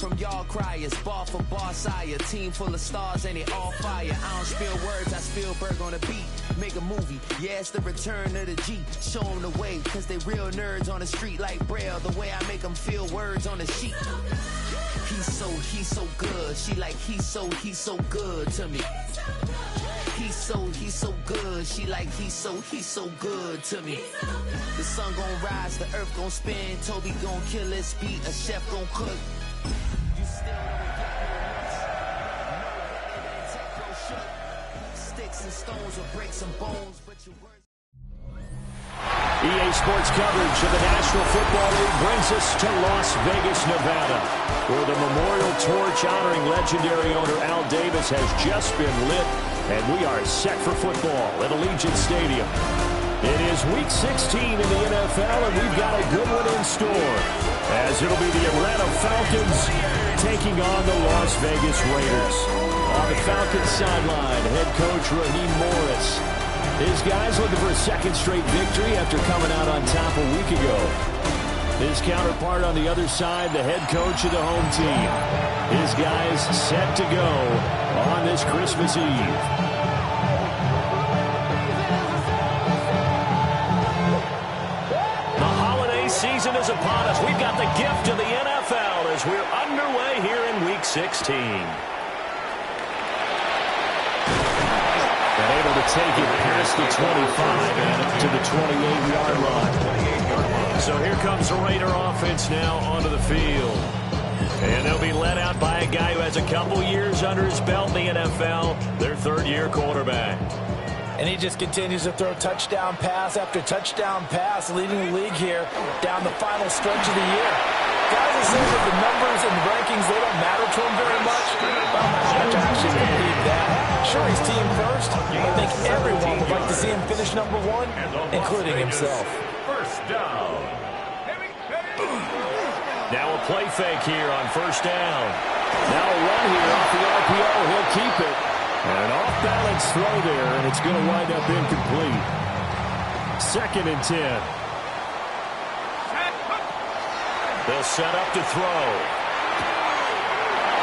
from y'all criers, bar for bar sire. Team full of stars and they all fire. I don't spill words, I spill Berg on a beat. Make a movie, yeah, it's the return of the G. Show them the way, cause they real nerds on the street like Braille. The way I make them feel words on the sheet. He's so good. She like he's so good to me. He's so good. She like he's so good to me. The sun gon' rise, the earth gon' spin. Toby gon' kill his beat, a chef gon' cook. You still don't get no nuts. No, it ain't take no shook. Sticks and stones will break some bones, but your words. EA Sports coverage of the National Football League brings us to Las Vegas, Nevada, where the memorial torch honoring legendary owner Al Davis has just been lit, and we are set for football at Allegiant Stadium. It is Week 16 in the NFL, and we've got a good one in store, as it'll be the Atlanta Falcons taking on the Las Vegas Raiders. On the Falcons sideline, head coach Raheem Morris. His guys looking for a second straight victory after coming out on top a week ago. His counterpart on the other side, the head coach of the home team. His guys set to go on this Christmas Eve. The holiday season is upon us. We've got the gift of the NFL as we're underway here in Week 16. And able to take it past the 25 and up to the 28-yard line. So here comes the Raider offense now onto the field. And they'll be led out by a guy who has a couple years under his belt in the NFL, their third-year quarterback. And he just continues to throw touchdown pass after touchdown pass, leading the league here down the final stretch of the year. Guys are saying that the numbers and the rankings, they don't matter to him very much. Well, I have to actually believe that. Sure, he's team first. I think everyone would like to see him finish number one, including himself. First down. Now a play fake here on first down. Now a run here off the RPO. He'll keep it. And an off-balance throw there, and it's going to wind up incomplete. 2nd and 10. They'll set up to throw.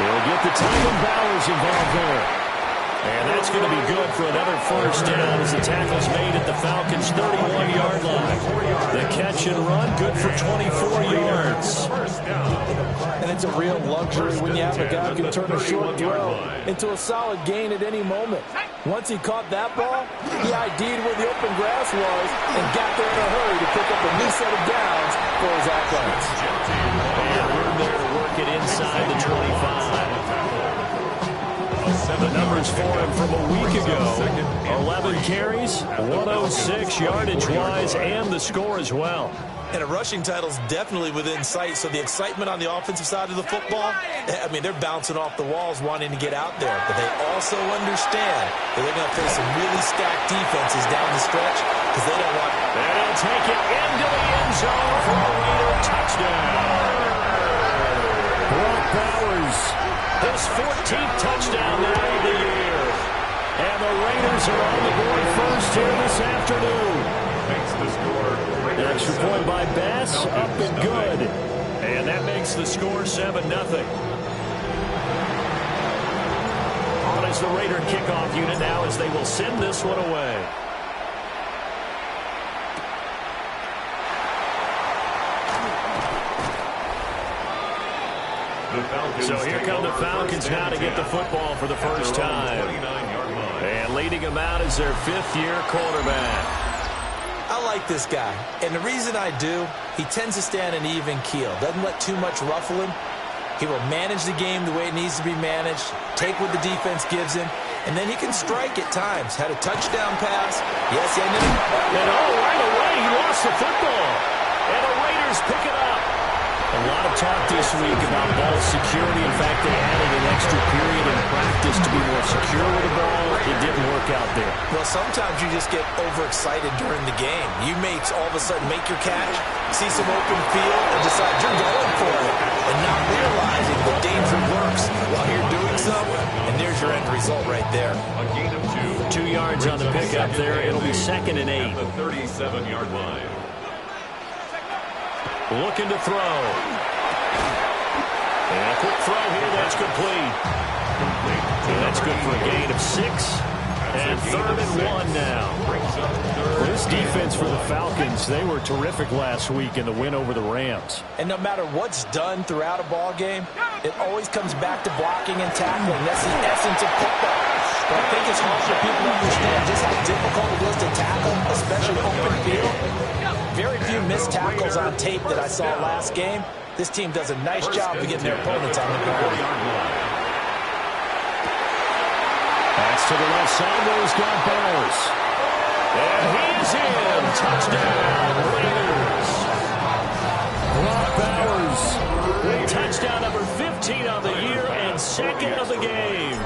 They'll get the Tyler Bowers involved there. And that's going to be good for another first down as the tackle's made at the Falcons' 31-yard line. The catch and run, good for 24 yards. And it's a real luxury when you have a guy who can turn a short throw into a solid gain at any moment. Once he caught that ball, he ID'd where the open grass was and got there in a hurry to pick up a new set of downs for his offense. And room there to work it inside the 25. The numbers for him from a week ago, 11 carries, 106 yardage-wise, and the score as well. And a rushing title is definitely within sight, so the excitement on the offensive side of the football, I mean, they're bouncing off the walls wanting to get out there. But they also understand that they're going to face some really stacked defenses down the stretch because they don't want... And he'll take it into the end zone for a Raider touchdown. Brock Bowers, his 14th touchdown now of the year. And the Raiders are on the board first here this afternoon. Makes the score. Extra point by Bass, up and good. And that makes the score 7-0. On is the Raider kickoff unit now as they will send this one away. So here come the Falcons now to get the football for the first time. And leading them out is their 5th-year quarterback. I like this guy, and the reason I do, he tends to stand an even keel. Doesn't let too much ruffle him. He will manage the game the way it needs to be managed, take what the defense gives him, and then he can strike at times. Had a touchdown pass. Yes, he ended up. And right away, he lost the football. And the Raiders pick it up. A lot of talk this week about ball security. In fact, they added an extra period in practice to be more secure with the ball. It didn't work out there. Well, sometimes you just get overexcited during the game. You may all of a sudden make your catch, see some open field, and decide you're going for it, and not realizing the danger lurks while you're doing so. And there's your end result right there. A gain of 2. 2 yards on the pickup there. It'll be 2nd and 8. At the 37-yard line. Looking to throw. And a quick throw here, that's complete. And that's good for a gain of 6. And 3rd and 1 now. Well, this defense for the Falcons, they were terrific last week in the win over the Rams. And no matter what's done throughout a ball game, it always comes back to blocking and tackling. That's the essence of football. But I think it's hard for people to understand just how difficult it is to tackle, especially open field. Very few missed tackles on tape that I saw last game. This team does a nice job of getting their opponents on the ground. That's to the left side where he's got Bowers. And he's in. Touchdown, Raiders. Brock Bowers. Touchdown number 15 on the year and 2nd of the game.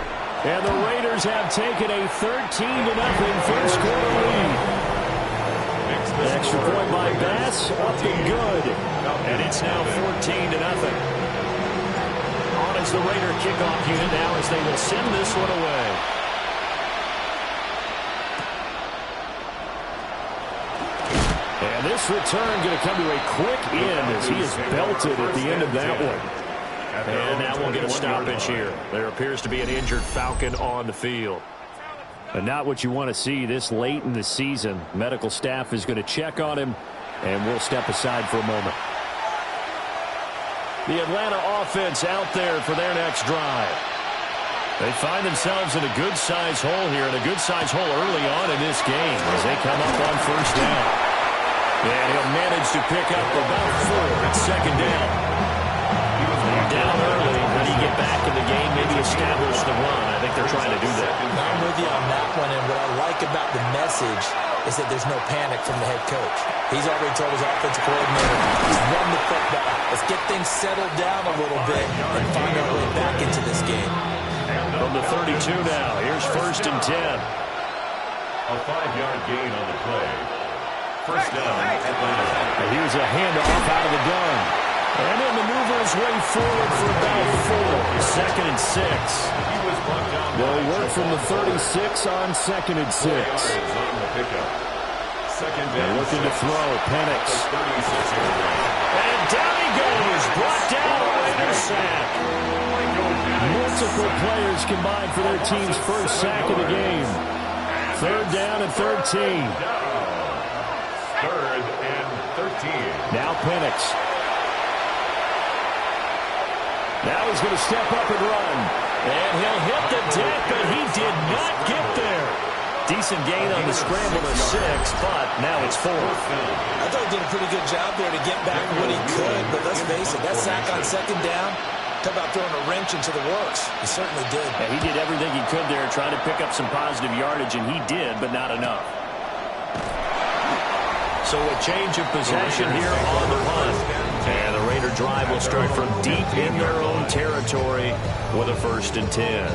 And the Raiders have taken a 13-0 first quarter lead. Extra point by Bass, up and good. And it's now 14-0. On as the Raider kickoff unit now as they will send this one away. And this return going to come to a quick end as he is belted at the end of that one. And now we'll get a stoppage here. There appears to be an injured Falcon on the field. And not what you want to see this late in the season. Medical staff is going to check on him, and we'll step aside for a moment. The Atlanta offense out there for their next drive. They find themselves in a good-sized hole here, and a good-sized hole early on in this game as they come up on first down. And he'll manage to pick up about 4 at second down. You're down early. How do you get back in the game? Maybe establish the run. I think they're trying to do that. I'm with you on that one, and what I like about the message is that there's no panic from the head coach. He's already told his offensive coordinator, let's run the football. Let's get things settled down a little bit and find our way back into this game. From the 32 now, here's 1st and 10. A 5-yard gain on the play. First down, Atlanta. And here's a handoff out of the gun. And he'll maneuver his way forward for about 4. 2nd and 6. They'll work from the 36 on 2nd and 6. They're looking to throw. Penix. And down he goes. Brought down by a sack. Multiple players combined for their team's first sack of the game. 3rd down and 13. 3rd and 13. Now Penix. Now he's going to step up and run. And he'll hit the deck, but he did not get there. Decent gain on the scramble to 6, but now it's 4. I thought he did a pretty good job there to get back what he could, but let's face it, that sack on 2nd down, talk about throwing a wrench into the works. He certainly did. Yeah, he did everything he could there, trying to pick up some positive yardage, and he did, but not enough. So a change of possession here on the punt. And the Raider drive will start from deep in their own territory with a 1st and 10.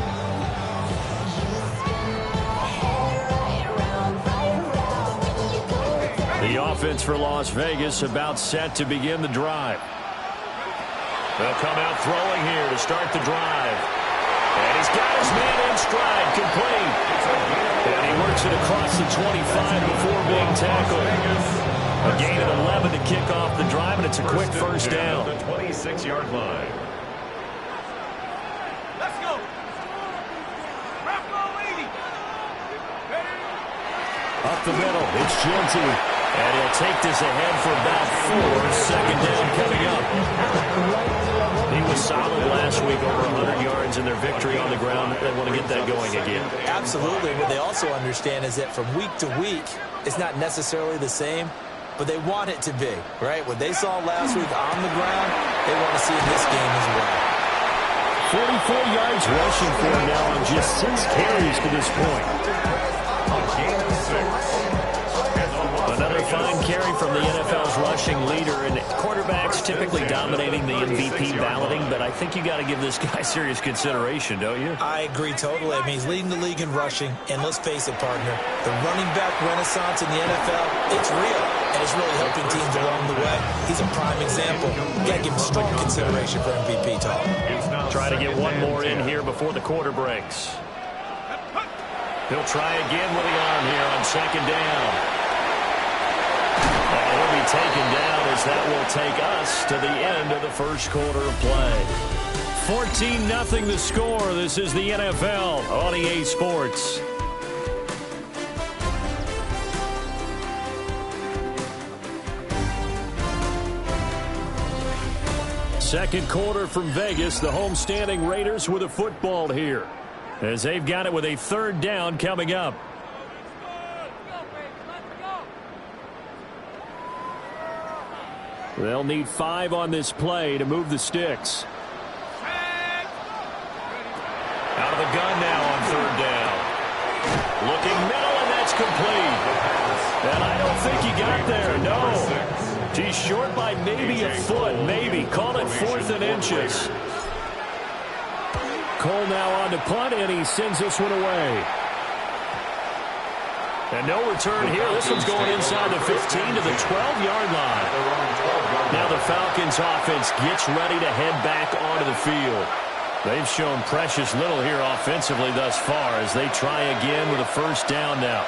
The offense for Las Vegas about set to begin the drive. They'll come out throwing here to start the drive. And he's got his man in stride, complete. And he works it across the 25 before being tackled. A gain of 11 to kick off the drive, and it's a quick first down. The 26-yard line. Let's go. Up the middle, it's Genty. And he'll take this ahead for about 4. 2nd down coming up. He was solid last week, over 100 yards in their victory on the ground. They want to get that going again. Absolutely. What they also understand is that from week to week, it's not necessarily the same, but they want it to be, right? What they saw last week on the ground, they want to see in this game as well. 44 yards rushing for him now on just 6 carries to this point. Another fine carry from the NFL's rushing leader, and quarterbacks typically dominating the MVP balloting, but I think you got to give this guy serious consideration, don't you? I agree totally. I mean, he's leading the league in rushing, and let's face it, partner, the running back renaissance in the NFL, it's real, and it's really helping teams along the way. He's a prime example. You got to give him strong consideration for MVP talk. Try to get one more in here before the quarter breaks. He'll try again with the arm here on 2nd down. And he'll be taken down as that will take us to the end of the first quarter of play. 14-0 the score. This is the NFL on EA Sports. Second quarter from Vegas. The homestanding Raiders with a football here, as they've got it with a third down coming up. They'll need 5 on this play to move the sticks. Out of the gun now on third down. Looking middle, and that's complete. And I don't think he got there, no. He's short by maybe a foot, maybe. Call it 4th and inches. Cole now on to punt, and he sends this one away. And no return here. This one's going inside the 15 to the 12-yard line. Now the Falcons offense gets ready to head back onto the field. They've shown precious little here offensively thus far as they try again with a first down now.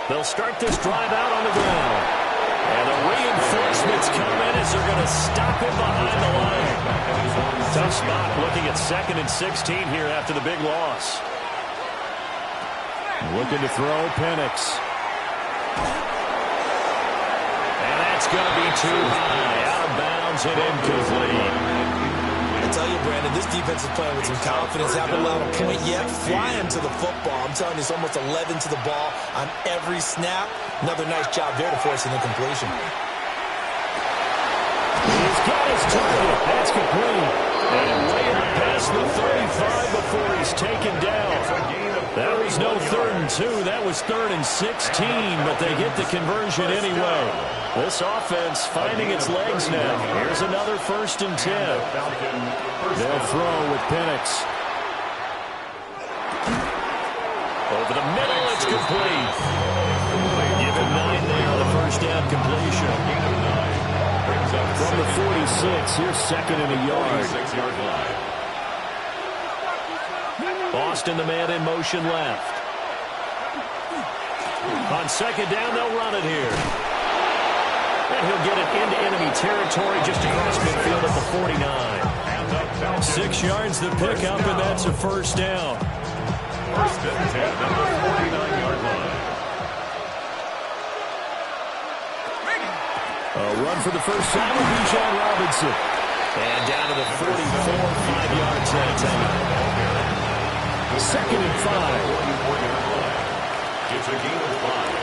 They'll start this drive out on the ground. And the reinforcements come in as they're going to stop him behind the line. Tough spot looking at 2nd and 16 here after the big loss. Looking to throw Penix. And that's going to be too high. Out of bounds and incomplete. I tell you, Brandon, this defense is playing with some confidence. Haven't allowed a point yet. Flying to the football. I'm telling you, it's almost 11 to the ball on every snap. Another nice job there to force an incompletion. He's got his target. That's complete. And way up past the 35 before he's taken down. That was no 3rd and 2. That was 3rd and 16, but they get the conversion anyway. This offense finding its legs now. Here's another 1st and 10. They'll throw with Penix. Over the middle, it's complete. Give him 9 there on the first down completion. From the 46, here's 2nd and a yard. Boston, the man in motion left. On 2nd down, they'll run it here. And he'll get it into enemy territory just across midfield at the 49. 6 yards the pickup, and that's a first down. 1st and 10 at the 49-yard line. A run for the first time with Bijan Robinson. And down to the 44, 5 yards that time. 2nd and 5. It's a gain of 5.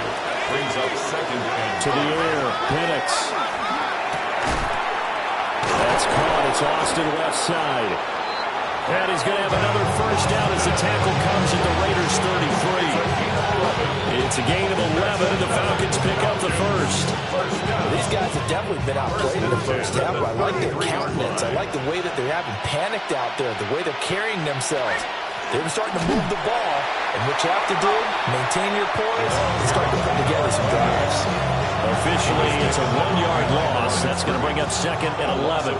Brings up 2nd and to the air. Penix. That's caught. It's Austin left side. And he's going to have another first down as the tackle comes at the Raiders 33. It's a gain of 11, and the Falcons pick up the first. These guys have definitely been outplayed in the first half, but I like their countenance. I like the way that they're having panicked out there, the way they're carrying themselves. They're starting to move the ball, and what you have to do, maintain your poise, and start to put together some drives. Officially, it's a 1-yard loss. That's going to bring up 2nd and 11.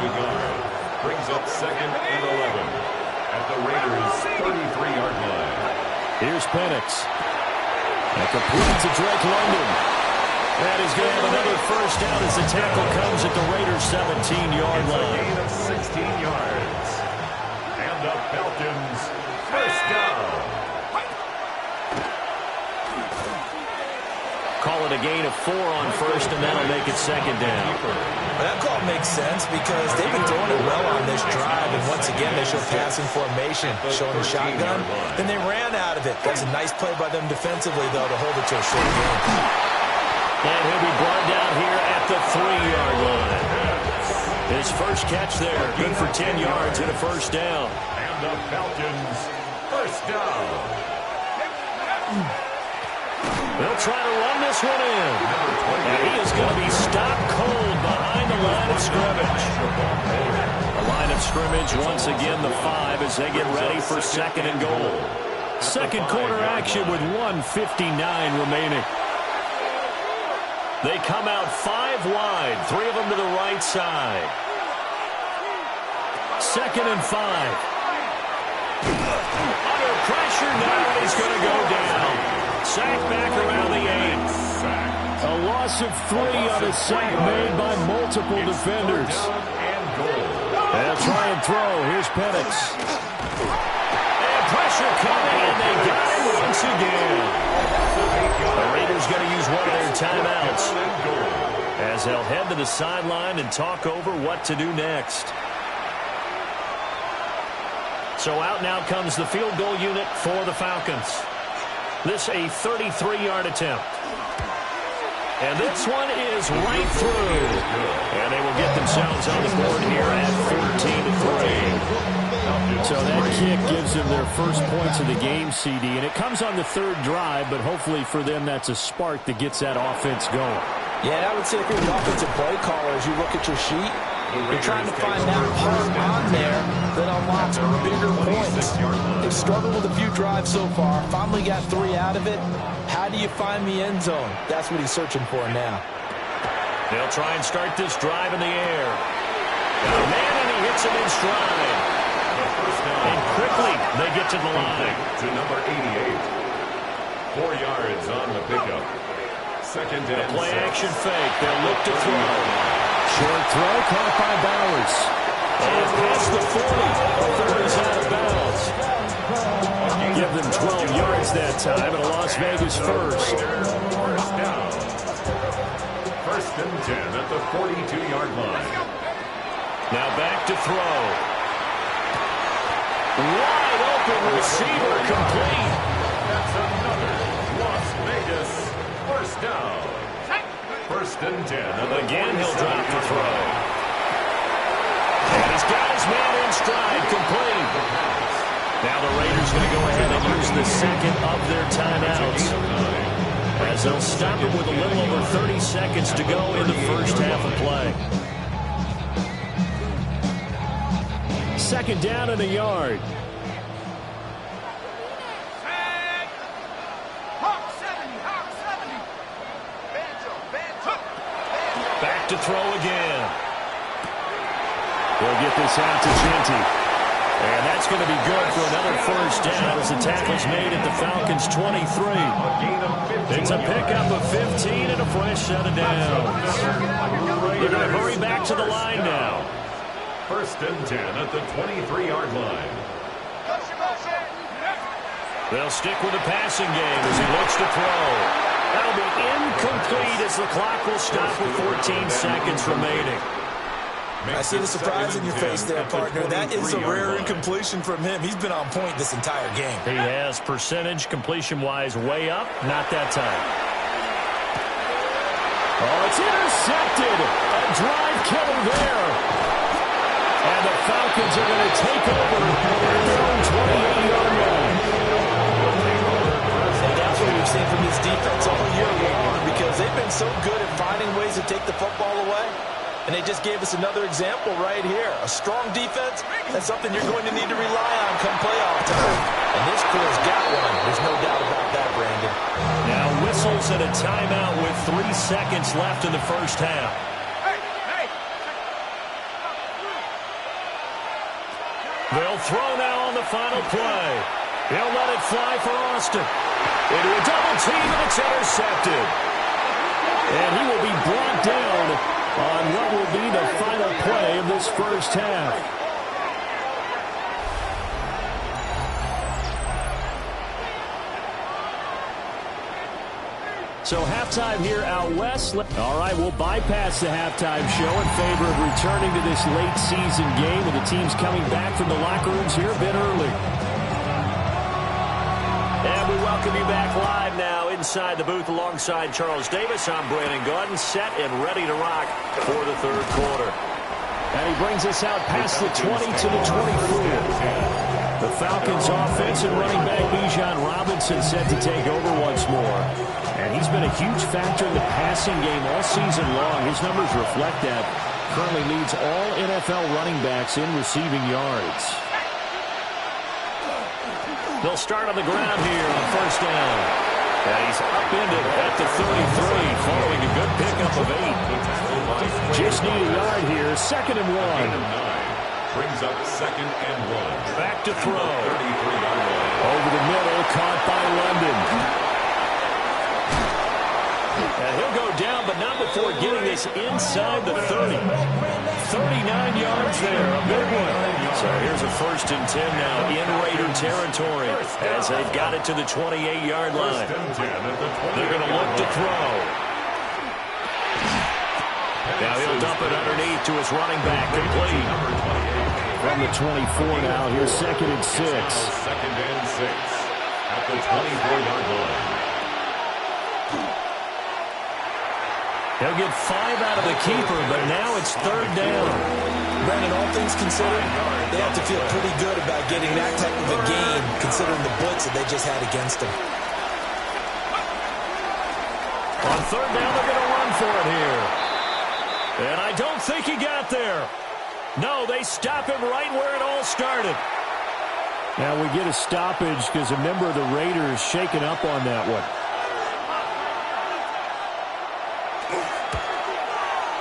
brings up 2nd and 11 at the Raiders' 33-yard line. Here's Penix. That completes to Drake London. And he's going to have another first down as the tackle comes at the Raiders' 17-yard line. It's a gain of 16 yards. And the Falcons first down. Call it a gain of 4 on first, and that'll make it 2nd down. Well, that call makes sense because they've been throwing it well on this drive, and once again they show passing formation, showing the shotgun. Then they ran out of it. That's a nice play by them defensively, though, to hold it to a short game. And he'll be brought down here at the 3-yard line. His first catch there, good for 10 yards and a first down. And the Falcons first down. They'll try to run this one in. And he is going to be stopped cold behind the line of scrimmage. The line of scrimmage, once again, the 5 as they get ready for 2nd and goal. Second quarter action with 1:59 remaining. They come out 5 wide, 3 of them to the right side. 2nd and 5. Under pressure now, he's going to go down. Sacked back around the 8. A loss of 3 on a sack made by multiple defenders. They'll try and throw. Here's Penix. And pressure coming, and they got him once again. The Raiders going to use one of their timeouts as they'll head to the sideline and talk over what to do next. So out now comes the field goal unit for the Falcons. This a 33-yard attempt. And this one is right through. And they will get themselves on the board here at 14-3. So that kick gives them their first points of the game, CD. And it comes on the third drive, but hopefully for them that's a spark that gets that offense going. Yeah, I would say if you're an offensive play caller, as you look at your sheet, you're trying to find that part on there that unlocks bigger points. They've struggled with a few drives so far. Finally got 3 out of it. How do you find the end zone? That's what he's searching for now. They'll try and start this drive in the air. Got a man, and he hits him in stride. And quickly, they get to the line. To number 88. 4 yards on the pickup. Second down. Play action fake. They'll look to throw. Short throw caught by Bowers. And past the 40. The third is out of bounds. Give them 12 yards that time, and a Las Vegas first. First down. First and 10 at the 42-yard line. Now back to throw. Wide open receiver complete. That's another Las Vegas first down. First and 10. Again, he'll drop the throw. And he's got his man in stride, complete. Now the Raiders going to go ahead and use the second of their timeouts, as they'll stop it with a little over 30 seconds to go in the first half of play. Second down and a yard. Back to throw again. We'll get this out to Genty. And that's going to be good for another first down as the tackle's made at the Falcons' 23. It's a pickup of 15 and a fresh set of downs. They're going to hurry back to the line now. First and 10 at the 23-yard line. They'll stick with the passing game as he looks to throw. That'll be incomplete as the clock will stop with 14 seconds remaining. I see the surprise in your face there, partner. That is a rare incompletion from him. He's been on point this entire game. He has percentage completion-wise way up. Not that time. Oh, it's intercepted. A drive killer there. And the Falcons are going to take over their own 28-yard line. And that's what we've seen from this defense all year long, because they've been so good at finding ways to take the football away. And they just gave us another example right here. A strong defense, that's something you're going to need to rely on come playoff time. And this crew's got one. There's no doubt about that, Brandon. Now whistles and a timeout with 3 seconds left in the first half. They'll throw now on the final play. He'll let it fly for Austin. Into a double team, and it's intercepted. And he will be brought down on what will be the final play of this first half. So halftime here out west. All right, we'll bypass the halftime show in favor of returning to this late season game with the teams coming back from the locker rooms here a bit early. And we welcome you back live now inside the booth alongside Charles Davis. I'm Brandon Gaudin, set and ready to rock for the third quarter. And he brings us out past the 20 to the 24. The Falcons offense and running back Bijan Robinson set to take over once more. And he's been a huge factor in the passing game all season long. His numbers reflect that. Currently leads all NFL running backs in receiving yards. They'll start on the ground here on first down. And he's upended at the 33 following a good pickup of 8. Just need a yard here. Second and 1. Brings up second and 1. Back to throw. 33-yard line. Over the middle, caught by London. And he'll go down, but not before getting this inside the 30. 39 yards there, a big one. So here's a 1st and 10 now in Raider territory as they've got it to the 28-yard line. They're going to look to throw. Now he'll dump it underneath to his running back, complete. From the 24 now, here's 2nd and 6. 2nd and 6 at the 24-yard line. He'll get 5 out of the keeper, but now it's 3rd down. Brandon, all things considered, they have to feel pretty good about getting that type of a gain, considering the blitz that they just had against them. On 3rd down, they're going to run for it here. And I don't think he got there. No, they stop him right where it all started. Now we get a stoppage because a member of the Raiders shaken up on that one.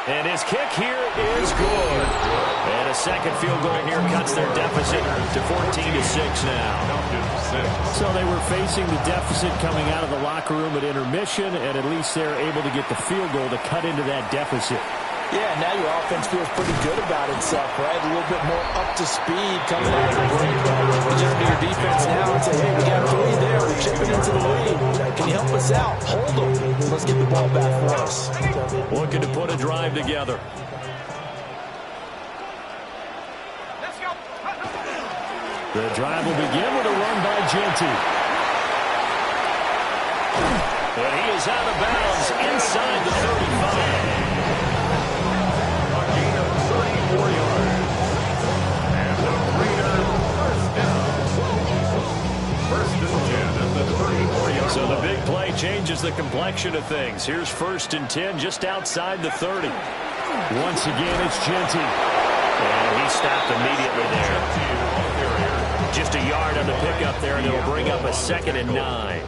And his kick here is good. And a second field goal here cuts their deficit to 14-6 now. So they were facing the deficit coming out of the locker room at intermission, and at least they're able to get the field goal to cut into that deficit. Yeah, now your offense feels pretty good about itself, right? A little bit more up to speed coming out of the break. You just do your defense now and say, hey, we got 3 there. We're chipping into the lead. Can you help us out? Hold them. Let's get the ball back for us. Looking to put a drive together. The drive will begin with a run by Genty. And he is out of bounds inside the 35. 34 yards. And the Raider first down. 1st and 10 at the 34-yard So the line. big play changes the complexion of things. Here's 1st and 10 just outside the 30. Once again, it's Genty. And he stopped immediately there. Just a yard on the pickup there, and it'll bring up a 2nd and 9.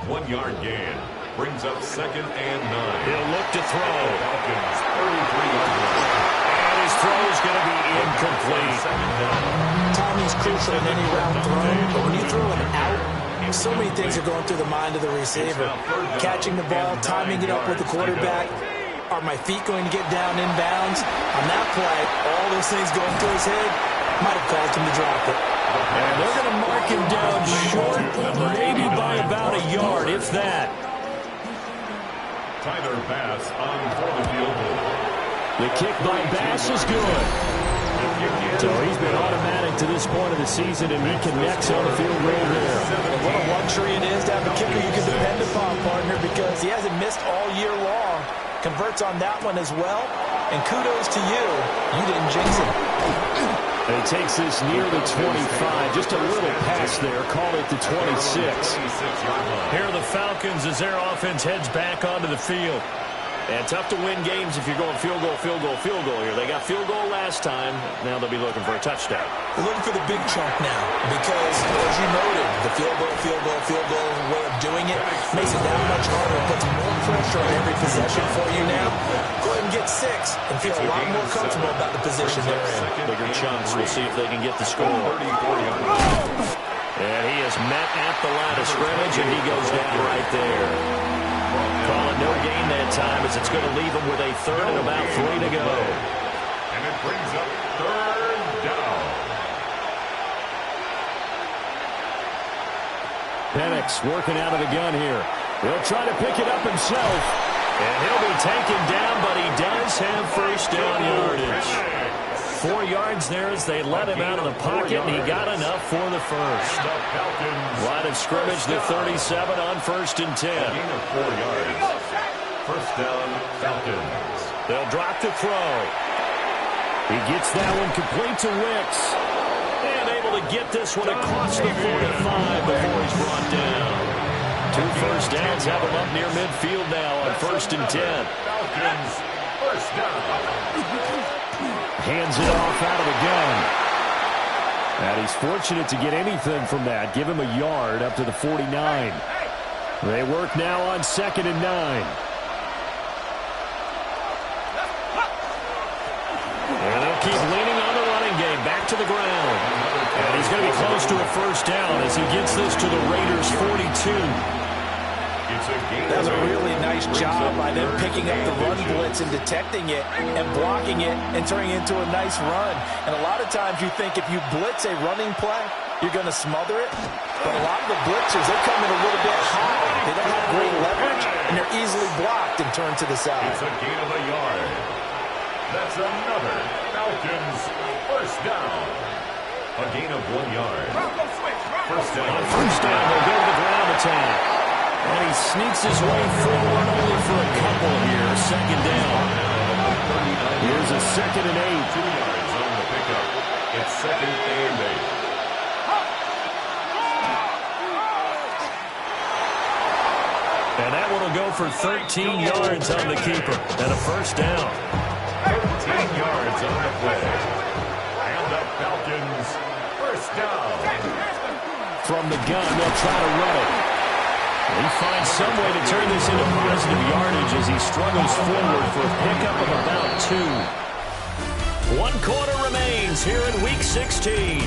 1-yard gain. Brings up 2nd and 9. He'll look to throw. Falcons 33-yard line. His throw is going to be incomplete. Timing's crucial in any route thrown, but when you throw an out, so many things are going through the mind of the receiver. Catching the ball, timing it up with the quarterback. Are my feet going to get down in bounds? On that play, all those things going through his head might have caused him to drop it. And they're going to mark him down short, maybe by about a yard, if that. Tyler Bass on for the field goal. The kick by Bass is good. So he's been automatic to this point of the season, and he connects on the field goal there. And what a luxury it is to have a kicker you can depend upon, partner, because he hasn't missed all year long. Converts on that one as well. And kudos to you. You didn't jinx him. And he takes this near the 25. Just a little pass there. Call it the 26. Here are the Falcons as their offense heads back onto the field. And tough to win games if you're going field goal, field goal, field goal here. They got field goal last time. Now they'll be looking for a touchdown. They're looking for the big chunk now because, as you noted, the field goal way of doing it makes it that much harder. It puts more pressure on every possession for you now. Go ahead and get 6 and feel a lot more comfortable about the position they're in. Bigger chunks. We'll see if they can get the score. And he is met at the line of scrimmage, and he goes down right there. Call it no gain that time as it's going to leave him with a 3rd and about 3 to go. And it brings up 3rd down. Penix working out of the gun here. He'll try to pick it up himself. And he'll be taken down, but he does have 1st down yardage. 4 yards there as they let him out of the pocket, and he got enough for the 1st. Line of scrimmage, the 37 on 1st and 10. Gain of 4 yards. 1st down, Falcons. They'll drop the throw. He gets that one complete to Wicks. And able to get this one across the 45 before he's brought down. 2 first downs have him up near midfield now on 1st and 10. Falcons, 1st down. Hands it off out of the gun. And he's fortunate to get anything from that. Give him a yard up to the 49. They work now on 2nd and 9. And they'll keep leaning on the running game. Back to the ground. And he's going to be close to a 1st down as he gets this to the Raiders' 42. That was a really nice job by them picking up the run blitz and detecting it and blocking it and turning it into a nice run. And a lot of times you think if you blitz a running play, you're going to smother it. But a lot of the blitzers, they come in a little bit high. They don't have great leverage, and they're easily blocked and turned to the side. It's a gain of a yard. That's another Falcons first down. A gain of 1 yard. First down. On first down, they'll go to the ground attack. And he sneaks his way forward only for a couple here. Second down. Here's a 2nd and 8. 2 yards on the pickup. It's 2nd and 8. And that one will go for 13 yards on the keeper. And a first down. 13 yards on the play. And the Falcons first down. From the gun, they'll try to run it. He finds some way to turn this into positive yardage as he struggles forward for a pickup of about 2. 1 quarter remains here in Week 16.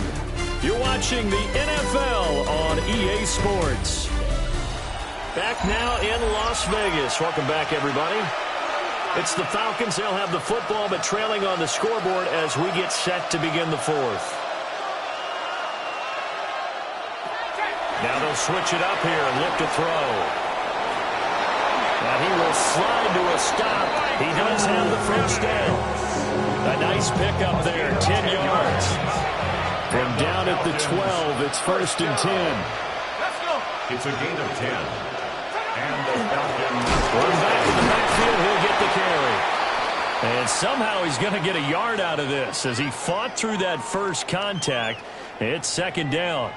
You're watching the NFL on EA Sports. Back now in Las Vegas. Welcome back, everybody. It's the Falcons. They'll have the football, but trailing on the scoreboard as we get set to begin the 4th. Now they'll switch it up here and look to throw. And he will slide to a stop. He does have the first down. A nice pickup there, 10 yards. From down at the 12, it's 1st and 10. It's a gain of 10. And the Falcons run back in the backfield. He'll get the carry. And somehow he's going to get a yard out of this as he fought through that first contact. It's 2nd down.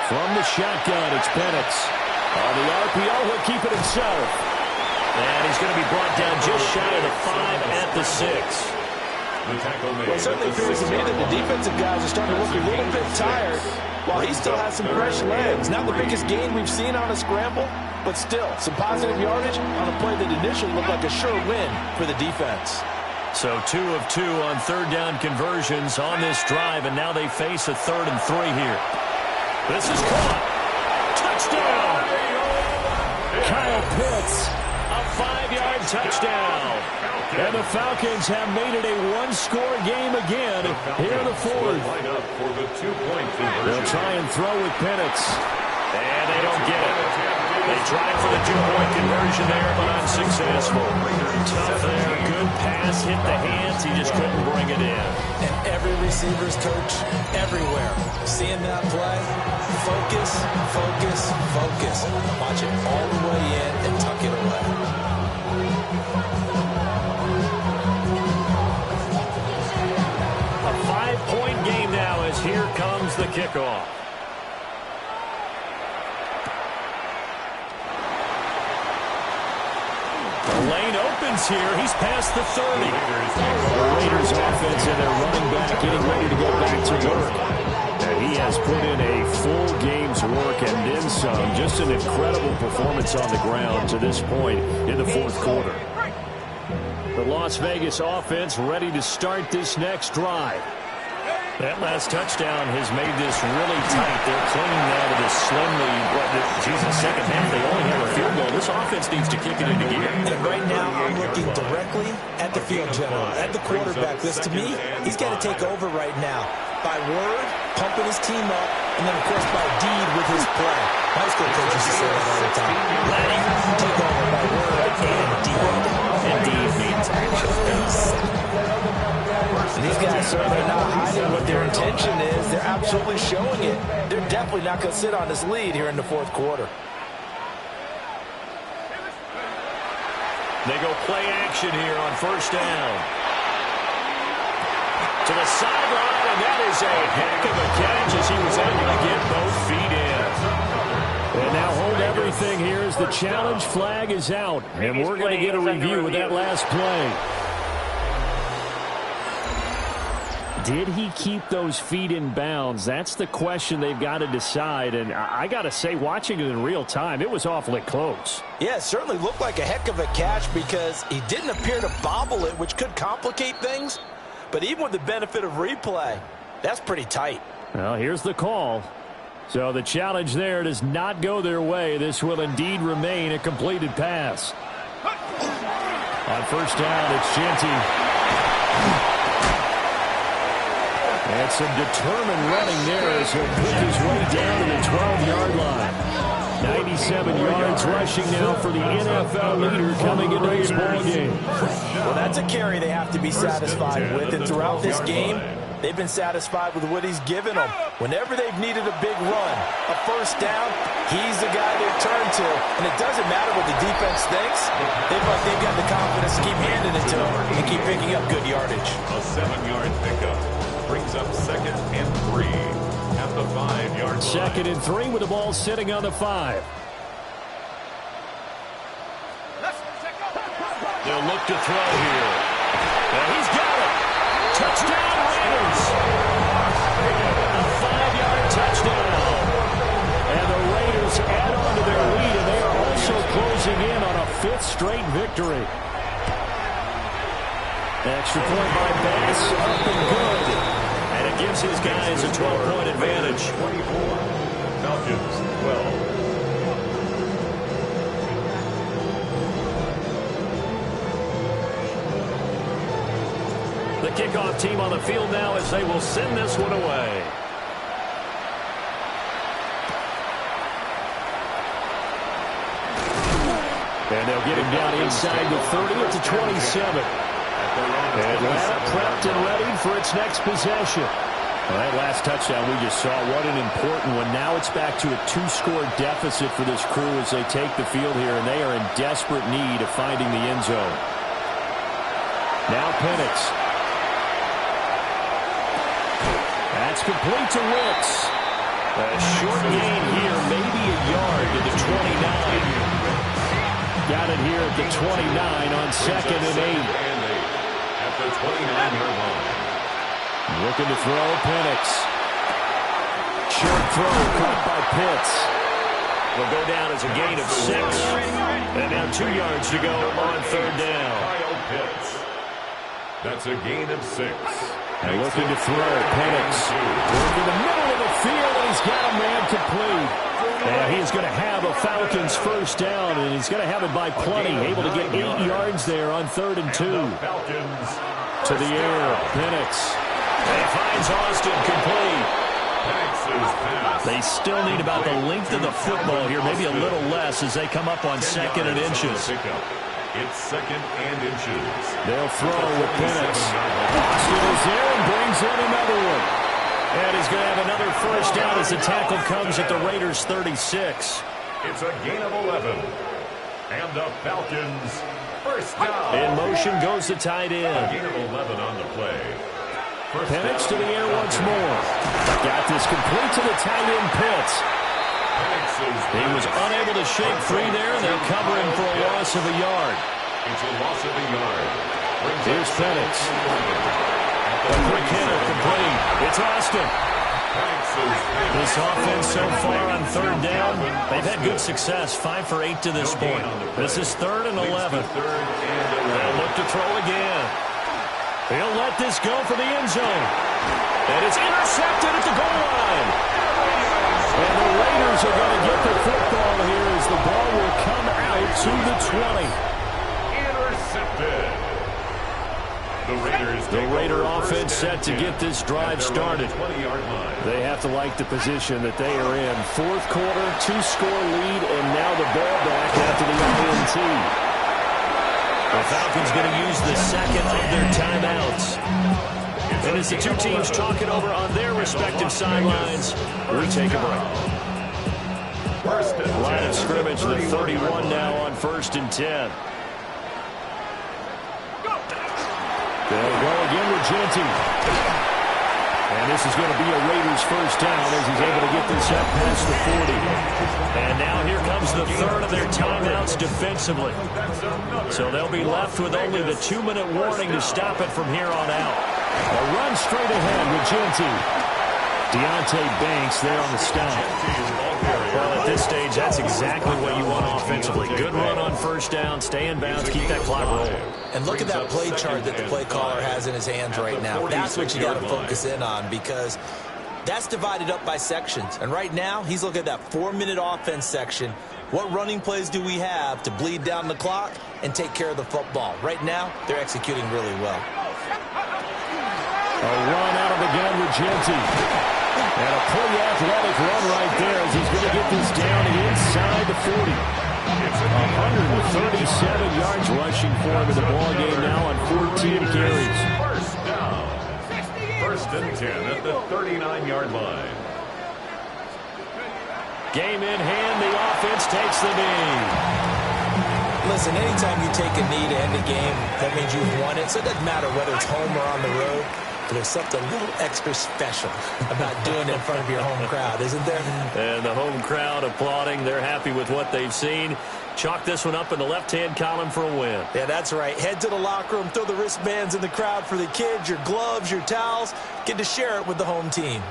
From the shotgun, it's Penix. On the RPO, he'll keep it himself. And he's going to be brought down just shy of the 5 at the 6. Well, it certainly appears to me that the defensive guys are starting to look a little bit tired while he still has some fresh legs. Not the biggest gain we've seen on a scramble, but still some positive yardage on a play that initially looked like a sure win for the defense. So 2 of 2 on 3rd down conversions on this drive, and now they face a 3rd and 3 here. This is caught. Touchdown. Kyle Pitts, a 5-yard touchdown. And the Falcons have made it a 1-score game again here in the 4th. They'll try and throw with Penix. And they don't get it. They tried for the 2-point conversion there, but unsuccessful. Tough there. Good pass. Hit the hands. He just couldn't bring it in. And every receiver's coach everywhere. Seeing that play, focus, focus, focus. Watch it all the way in and tuck it away. A 5-point game now as here comes the kickoff. The lane opens here. He's past the 30. The Raiders offense and their running back getting ready to go back to work. And he has put in a full game's work and then some. Just an incredible performance on the ground to this point in the 4th quarter. The Las Vegas offense ready to start this next drive. That last touchdown has made this really tight. They're clinging now to this slim lead. Second half, they only have a field goal. This offense needs to kick it into gear. And right now, I'm looking directly at the field general, at the quarterback. This, to me, he's got to take over right now. By word, pumping his team up, and then, of course, by deed with his play. High school coaches used to say that all the time. Let him take over by word and deed. And deed means action. And these guys certainly are not hiding what their intention is. They're absolutely showing it. They're definitely not going to sit on this lead here in the 4th quarter. They go play action here on 1st down. To the sideline, and that is a heck of a catch as he was able to get both feet in. And now hold everything here as the challenge flag is out. And we're going to get a review of that last play. Did he keep those feet in bounds? That's the question they've got to decide. And I got to say, watching it in real time, it was awfully close. Yeah, it certainly looked like a heck of a catch because he didn't appear to bobble it, which could complicate things. But even with the benefit of replay, that's pretty tight. Well, here's the call. So the challenge there does not go their way. This will indeed remain a completed pass. On first down, it's Genty. And some determined running there as he'll pick his way down to the 12-yard line. 97 yards rushing now for the NFL leader coming into this ballgame. Well, that's a carry they have to be satisfied with. And throughout this game, they've been satisfied with what he's given them. Whenever they've needed a big run, a first down, he's the guy they turn to. And it doesn't matter what the defense thinks. They've got the confidence to keep handing it to him and keep picking up good yardage. A 7-yard pickup brings up 2nd and 3 at the 5-yard line. 2nd and 3 with the ball sitting on the 5. They'll look to throw here. And he's got it. Touchdown Raiders. A 5-yard touchdown. And the Raiders add on to their lead, and they are also closing in on a 5th straight victory. Extra point by Bass, up and good. And it gives his guys a 12-point advantage. 24, Falcons 12. The kickoff team on the field now as they will send this one away. And they'll get him down inside the 30 at the 27. Atlanta prepped and ready for its next possession. Well, that last touchdown we just saw, what an important one. Now it's back to a 2-score deficit for this crew as they take the field here, and they are in desperate need of finding the end zone. Now Penix. That's complete to Wicks. A short gain here, maybe a yard to the 29. Got it here at the 29 on 2nd and 8. At the 29-yard line. Looking to throw, Penix. Short throw, caught by Pitts. Will go down as a gain of 6. And now 2 yards to go on 3rd down. Kyle Pitts. That's a gain of 6. And looking to throw, Penix. Over the middle of the field, and he's got a man complete. And he's going to have a Falcons first down, and he's going to have it by plenty. Able to get 8 yards there on 3rd and 2. Falcons To the air, Penix. And he finds Austin complete. They still need about the length of the football here, maybe a little less as they come up on 2nd and inches. It's 2nd and inches. They'll throw with Penix. Austin is there and brings in another one. And he's going to have another first down as the tackle comes at the Raiders' 36. It's a gain of 11. And the Falcons first down. In motion goes the tight A end. gain of 11 on the play. First Penix down. to the air once more. Got this complete to the tight end Pitts. He was unable to shake free there, and they'll cover him for a loss of a yard. It's a loss of a yard. Here's Penix. A quick hitter complete. It's Austin. This offense so far on 3rd down, they've had good success. 5 for 8 to this point. This is 3rd and 11. They'll look to throw again. He'll let this go for the end zone. And it's intercepted at the goal line. And the Raiders are going to get the football here as the ball will come out to the 20. Intercepted. The Raider offense set to get this drive started. 20-yard line. They have to like the position that they are in. 4th quarter, 2-score lead, and now the ball back after the INT. The Falcons going to use the 2nd of their timeouts. And as the two teams talk it over on their respective sidelines, we take a break. Line of scrimmage, the 31 now on 1st and 10. They'll go again with Genty. And this is going to be a Raiders first down as he's able to get this up past the 40. And now here comes the 3rd of their timeouts defensively. So they'll be left with only the 2-minute warning to stop it from here on out. A run straight ahead with Genty. Deontay Banks there on the stop. Well, at this stage, that's exactly what you want offensively. Good run on first down, stay in bounds, keep that clock rolling. And look at that play chart that the play caller has in his hands right now. That's what you got to focus in on, because that's divided up by sections. And right now, he's looking at that 4-minute offense section. What running plays do we have to bleed down the clock and take care of the football? Right now, they're executing really well. A run out of the gun with Genty. And a pretty athletic run right there as he's going to get this down inside the 40. 137 yards rushing for him in the ballgame now on 14 carries. First down. First and 10 at the 39-yard line. Game in hand, the offense takes the knee. Listen, anytime you take a knee to end a game, that means you've won it. So it doesn't matter whether it's home or on the road. But there's something a little extra special about doing it in front of your home crowd, isn't there? And the home crowd applauding. They're happy with what they've seen. Chalk this one up in the left-hand column for a win. Yeah, that's right. Head to the locker room, throw the wristbands in the crowd for the kids, your gloves, your towels. Get to share it with the home team.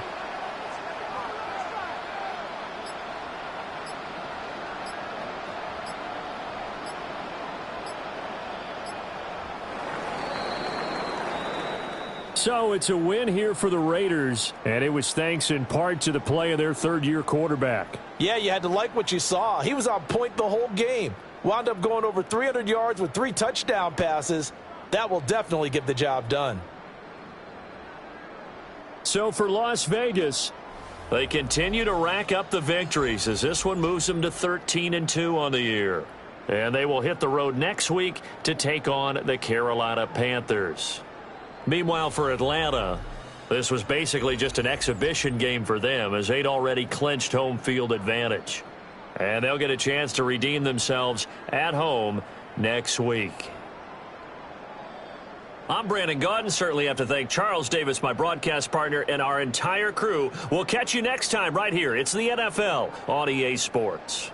So it's a win here for the Raiders, and it was thanks in part to the play of their third-year quarterback. Yeah, you had to like what you saw. He was on point the whole game. Wound up going over 300 yards with 3 touchdown passes. That will definitely get the job done. So for Las Vegas, they continue to rack up the victories as this one moves them to 13-2 on the year. And they will hit the road next week to take on the Carolina Panthers. Meanwhile, for Atlanta, this was basically just an exhibition game for them as they'd already clinched home field advantage. And they'll get a chance to redeem themselves at home next week. I'm Brandon Gaudin. Certainly have to thank Charles Davis, my broadcast partner, and our entire crew. We'll catch you next time right here. It's the NFL on EA Sports.